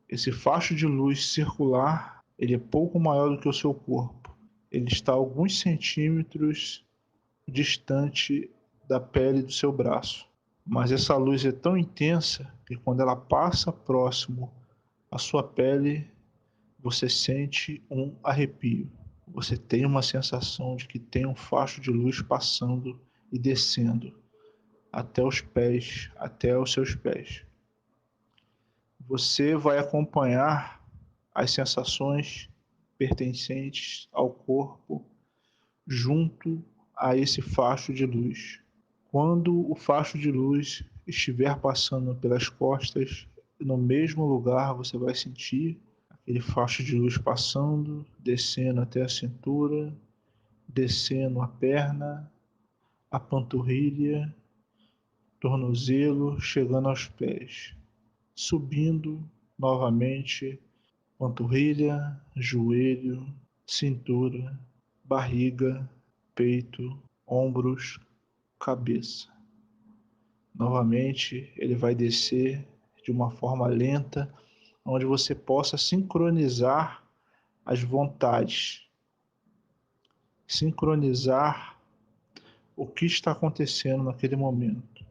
Esse facho de luz circular, ele é pouco maior do que o seu corpo. Ele está a alguns centímetros distante da pele do seu braço. Mas essa luz é tão intensa que quando ela passa próximo à sua pele, você sente um arrepio. Você tem uma sensação de que tem um facho de luz passando e descendo até os pés, até os seus pés. Você vai acompanhar as sensações pertencentes ao corpo junto a esse facho de luz. Quando o facho de luz estiver passando pelas costas, no mesmo lugar você vai sentir aquele facho de luz passando, descendo até a cintura, descendo a perna, a panturrilha, tornozelo, chegando aos pés, subindo novamente, panturrilha, joelho, cintura, barriga, peito, ombros, cabeça. Novamente, ele vai descer de uma forma lenta, onde você possa sincronizar as vontades, sincronizar o que está acontecendo naquele momento.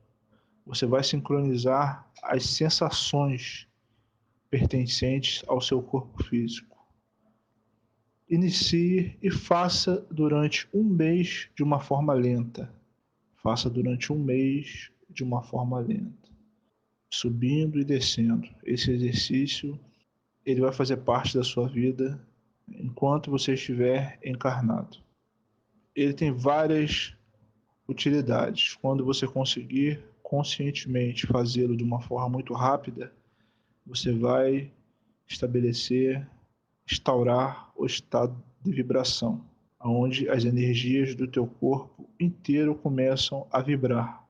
Você vai sincronizar as sensações pertencentes ao seu corpo físico. Inicie e faça durante um mês de uma forma lenta. Faça durante um mês de uma forma lenta, subindo e descendo. Esse exercício ele vai fazer parte da sua vida enquanto você estiver encarnado. Ele tem várias utilidades. Quando você conseguir conscientemente fazê-lo de uma forma muito rápida, você vai estabelecer, instaurar o estado de vibração, onde as energias do teu corpo inteiro começam a vibrar.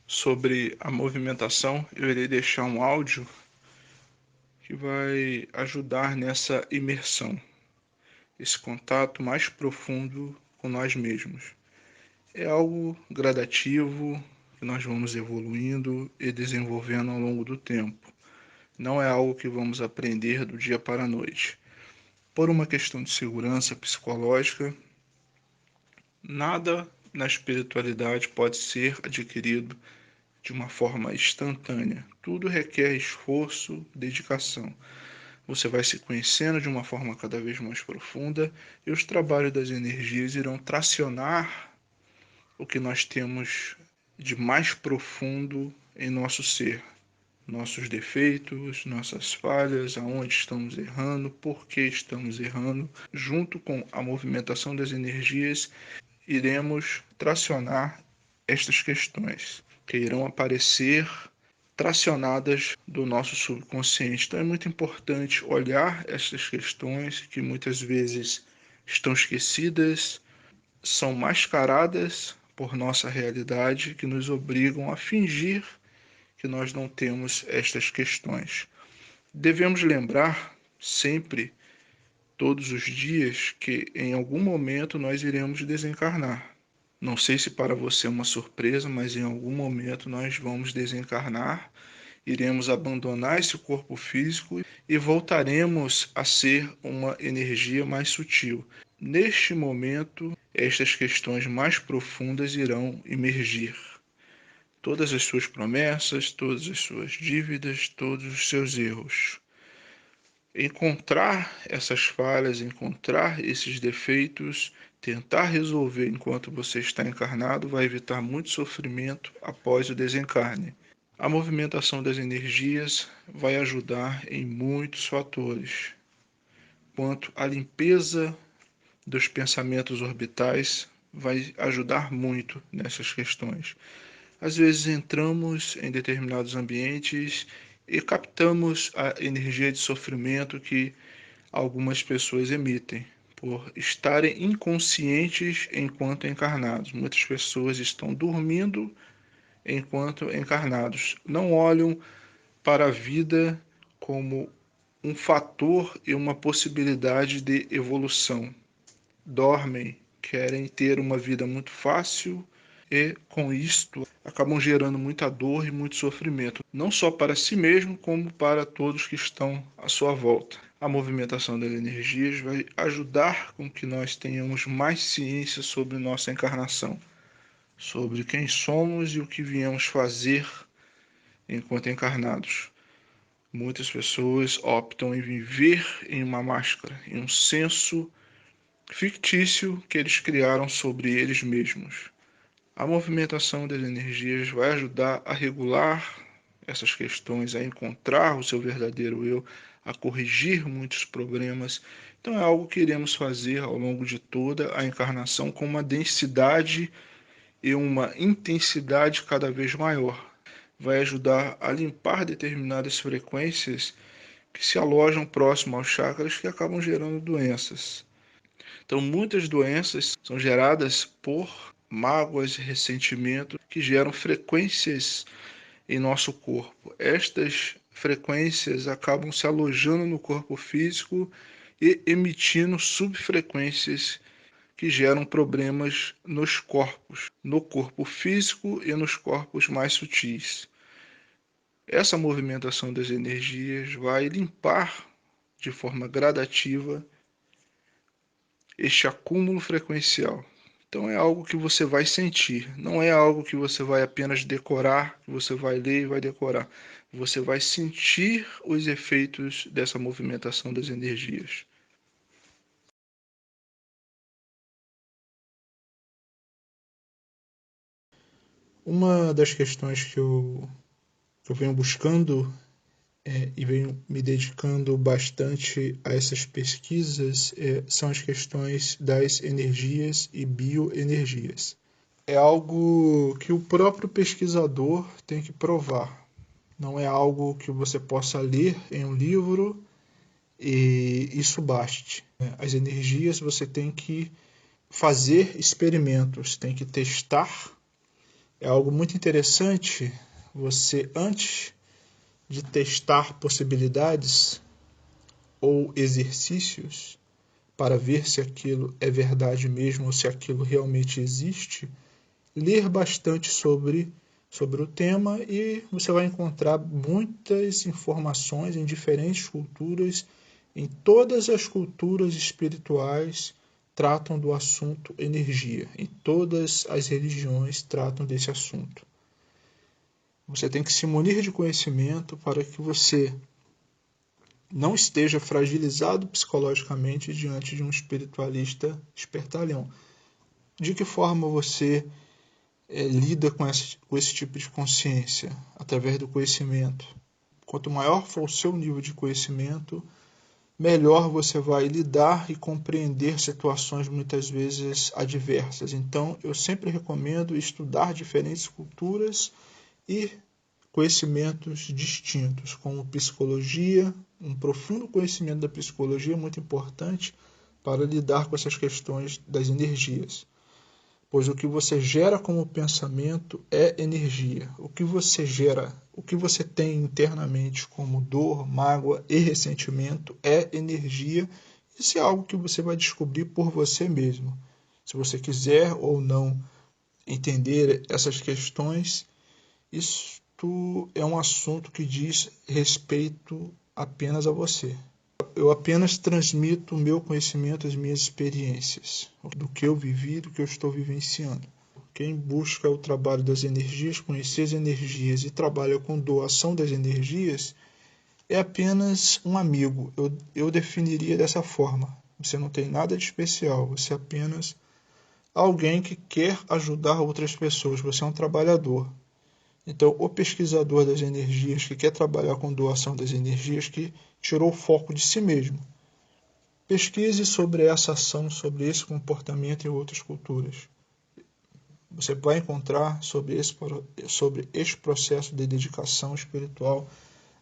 Sobre a movimentação, eu irei deixar um áudio que vai ajudar nessa imersão, esse contato mais profundo com nós mesmos. É algo gradativo que nós vamos evoluindo e desenvolvendo ao longo do tempo. Não é algo que vamos aprender do dia para a noite. Por uma questão de segurança psicológica, nada na espiritualidade pode ser adquirido de uma forma instantânea. Tudo requer esforço, dedicação. Você vai se conhecendo de uma forma cada vez mais profunda e os trabalhos das energias irão tracionar o que nós temos de mais profundo em nosso ser. Nossos defeitos, nossas falhas, aonde estamos errando, por que estamos errando. Junto com a movimentação das energias, iremos tracionar estas questões, que irão aparecer tracionadas do nosso subconsciente. Então é muito importante olhar estas questões que muitas vezes estão esquecidas, são mascaradas por nossa realidade, que nos obrigam a fingir que nós não temos estas questões. Devemos lembrar sempre, todos os dias, que em algum momento nós iremos desencarnar. Não sei se para você é uma surpresa, mas em algum momento nós vamos desencarnar iremos abandonar esse corpo físico e voltaremos a ser uma energia mais sutil. Neste momento, estas questões mais profundas irão emergir. Todas as suas promessas, todas as suas dívidas, todos os seus erros. Encontrar essas falhas, encontrar esses defeitos, tentar resolver enquanto você está encarnado vai evitar muito sofrimento após o desencarne. A movimentação das energias vai ajudar em muitos fatores, quanto à limpeza dos pensamentos orbitais vai ajudar muito nessas questões. Às vezes entramos em determinados ambientes e captamos a energia de sofrimento que algumas pessoas emitem, por estarem inconscientes enquanto encarnados. Muitas pessoas estão dormindo enquanto encarnados. Não olham para a vida como um fator e uma possibilidade de evolução. Dormem, querem ter uma vida muito fácil e, com isto, acabam gerando muita dor e muito sofrimento, não só para si mesmo, como para todos que estão à sua volta. A movimentação das energias vai ajudar com que nós tenhamos mais ciência sobre nossa encarnação, sobre quem somos e o que viemos fazer enquanto encarnados. Muitas pessoas optam em viver em uma máscara, em um senso fictício que eles criaram sobre eles mesmos. A movimentação das energias vai ajudar a regular essas questões, a encontrar o seu verdadeiro eu, a corrigir muitos problemas. Então é algo que iremos fazer ao longo de toda a encarnação com uma densidade e uma intensidade cada vez maior. Vai ajudar a limpar determinadas frequências que se alojam próximo aos chakras que acabam gerando doenças. Então, muitas doenças são geradas por mágoas e ressentimento que geram frequências em nosso corpo. Estas frequências acabam se alojando no corpo físico e emitindo subfrequências que geram problemas nos corpos, no corpo físico e nos corpos mais sutis. Essa movimentação das energias vai limpar de forma gradativa este acúmulo frequencial. Então é algo que você vai sentir, não é algo que você vai apenas decorar, que você vai ler e vai decorar. Você vai sentir os efeitos dessa movimentação das energias. Uma das questões que eu venho buscando e venho me dedicando bastante a essas pesquisas são as questões das energias e bioenergias. É algo que o próprio pesquisador tem que provar. Não é algo que você possa ler em um livro e isso baste. As energias você tem que fazer experimentos, tem que testar. É algo muito interessante você, antes de testar possibilidades ou exercícios para ver se aquilo é verdade mesmo ou se aquilo realmente existe, ler bastante sobre o tema e você vai encontrar muitas informações em diferentes culturas, em todas as culturas espirituais tratam do assunto energia, em todas as religiões tratam desse assunto. Você tem que se munir de conhecimento para que você não esteja fragilizado psicologicamente diante de um espiritualista espertalhão. De que forma você lida com esse tipo de consciência? Através do conhecimento. Quanto maior for o seu nível de conhecimento, melhor você vai lidar e compreender situações muitas vezes adversas. Então, eu sempre recomendo estudar diferentes culturas e conhecimentos distintos, como psicologia. Um profundo conhecimento da psicologia é muito importante para lidar com essas questões das energias. Pois o que você gera como pensamento é energia. O que você gera, o que você tem internamente como dor, mágoa e ressentimento é energia. Isso é algo que você vai descobrir por você mesmo. Se você quiser ou não entender essas questões, isso é um assunto que diz respeito apenas a você. Eu apenas transmito o meu conhecimento, as minhas experiências, do que eu vivi, do que eu estou vivenciando. Quem busca o trabalho das energias, conhecer as energias e trabalha com doação das energias, é apenas um amigo. Eu definiria dessa forma. Você não tem nada de especial, você é apenas alguém que quer ajudar outras pessoas, você é um trabalhador. Então, o pesquisador das energias que quer trabalhar com doação das energias, que tirou o foco de si mesmo. Pesquise sobre essa ação, sobre esse comportamento em outras culturas. Você vai encontrar sobre esse processo de dedicação espiritual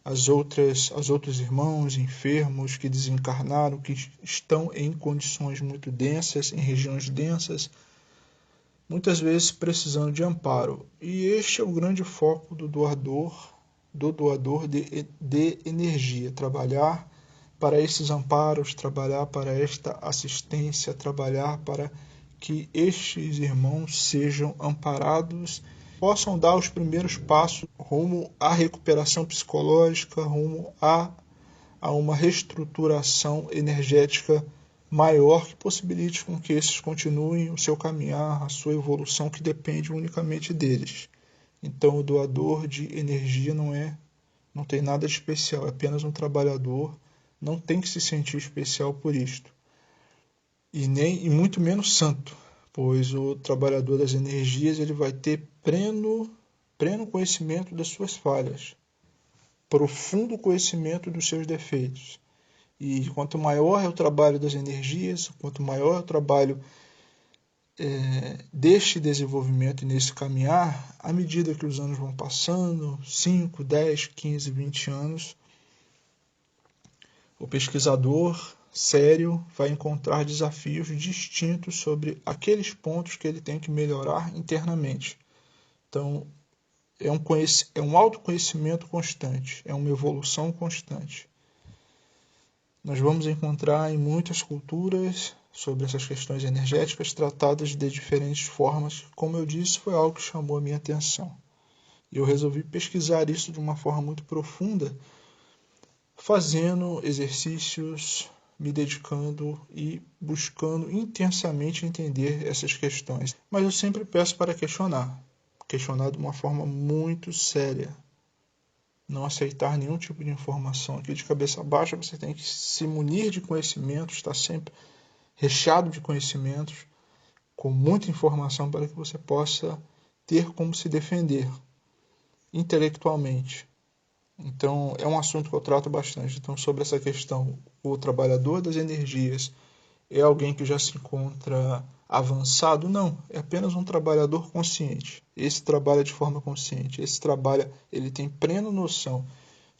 as outros irmãos enfermos que desencarnaram, que estão em condições muito densas, em regiões densas, muitas vezes precisando de amparo. E este é o grande foco do doador de energia, trabalhar para esses amparos, trabalhar para esta assistência, trabalhar para que estes irmãos sejam amparados, possam dar os primeiros passos rumo à recuperação psicológica, rumo a uma reestruturação energética maior que possibilite com que esses continuem o seu caminhar, a sua evolução, que depende unicamente deles. Então, o doador de energia não tem nada de especial, é apenas um trabalhador, não tem que se sentir especial por isto. E muito menos santo, pois o trabalhador das energias ele vai ter pleno conhecimento das suas falhas, profundo conhecimento dos seus defeitos. E quanto maior é o trabalho das energias, quanto maior é o trabalho deste desenvolvimento e nesse caminhar, à medida que os anos vão passando, 5, 10, 15, 20 anos, o pesquisador sério vai encontrar desafios distintos sobre aqueles pontos que ele tem que melhorar internamente. Então, é um autoconhecimento constante, é uma evolução constante. Nós vamos encontrar em muitas culturas sobre essas questões energéticas tratadas de diferentes formas. Como eu disse, foi algo que chamou a minha atenção. E eu resolvi pesquisar isso de uma forma muito profunda, fazendo exercícios, me dedicando e buscando intensamente entender essas questões. Mas eu sempre peço para questionar de uma forma muito séria. Não aceitar nenhum tipo de informação aqui de cabeça baixa, você tem que se munir de conhecimentos, estar sempre recheado de conhecimentos, com muita informação para que você possa ter como se defender intelectualmente. Então, é um assunto que eu trato bastante. Então, sobre essa questão, o trabalhador das energias é alguém que já se encontra avançado? Não, é apenas um trabalhador consciente. Esse trabalha de forma consciente. Ele tem plena noção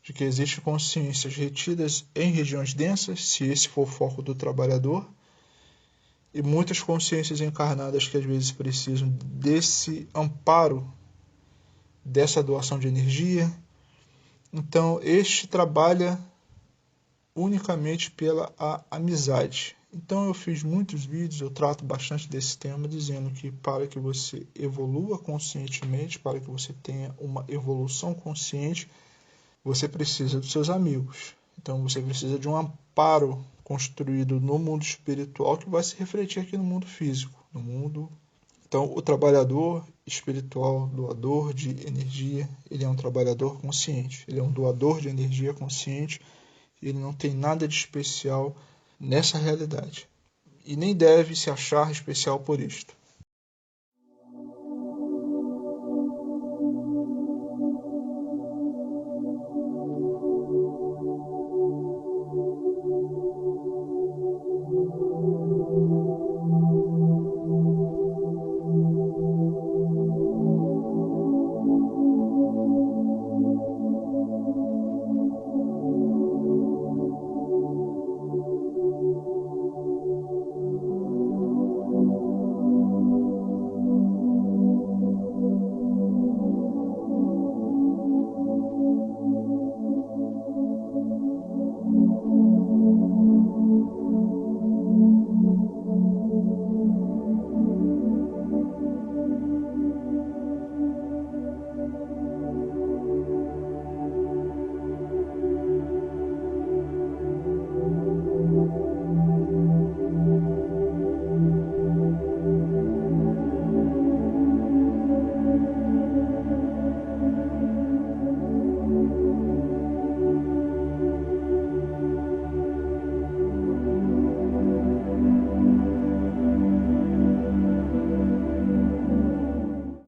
de que existem consciências retidas em regiões densas, se esse for o foco do trabalhador, e muitas consciências encarnadas que às vezes precisam desse amparo, dessa doação de energia. Então, este trabalha unicamente pela amizade. Então, eu fiz muitos vídeos, eu trato bastante desse tema, dizendo que para que você evolua conscientemente, para que você tenha uma evolução consciente, você precisa dos seus amigos. Então, você precisa de um amparo construído no mundo espiritual que vai se refletir aqui no mundo físico, no mundo. Então, o trabalhador espiritual, doador de energia, ele é um trabalhador consciente, ele é um doador de energia consciente, ele não tem nada de especial nessa realidade. E nem deve se achar especial por isto.